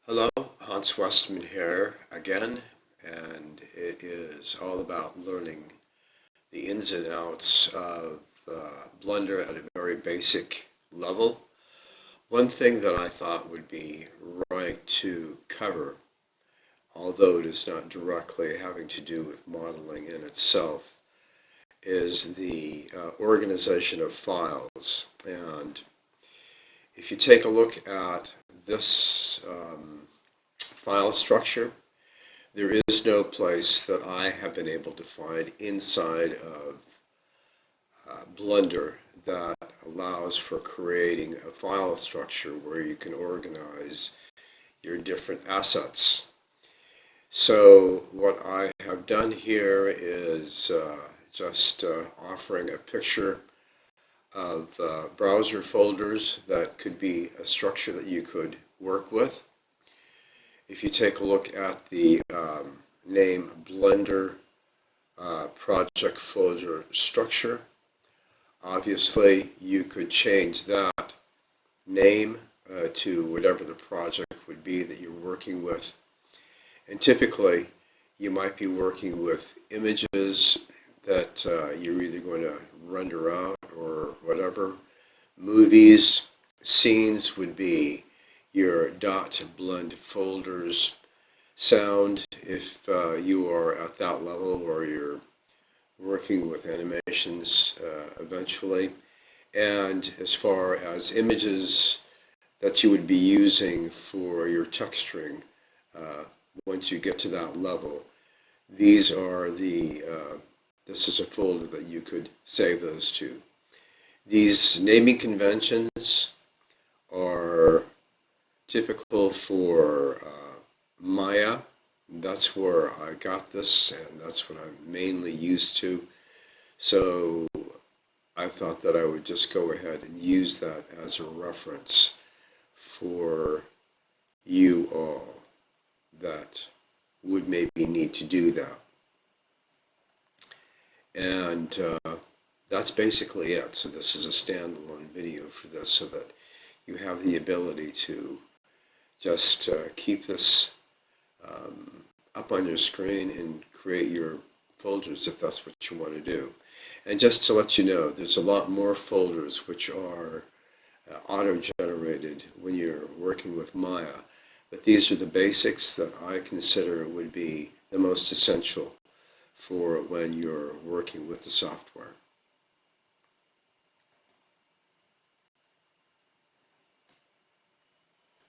Hello, Hans Westman here again, and it is all about learning the ins and outs of Blender at a very basic level. One thing that I thought would be right to cover, although it is not directly having to do with modeling in itself, is the organization of files. And if you take a look at this file structure, there is no place that I have been able to find inside of Blender that allows for creating a file structure where you can organize your different assets. So what I have done here is just offering a picture of browser folders that could be a structure that you could work with. If you take a look at the name Blender project folder structure, obviously you could change that name to whatever the project would be that you're working with. And typically you might be working with images that you're either going to render out or whatever. Movies, scenes would be your .blend folders. Sound, if you are at that level or you're working with animations eventually. And as far as images that you would be using for your texturing, uh, once you get to that level, these are this is a folder that you could save those to. These naming conventions are typical for Maya. That's where I got this, and that's what I'm mainly used to. So I thought that I would just go ahead and use that as a reference for you all that would maybe need to do that. And that's basically it. So this is a standalone video for this so that you have the ability to just keep this up on your screen and create your folders if that's what you want to do. And just to let you know, there's a lot more folders which are auto-generated when you're working with Maya. But these are the basics that I consider would be the most essential for when you're working with the software.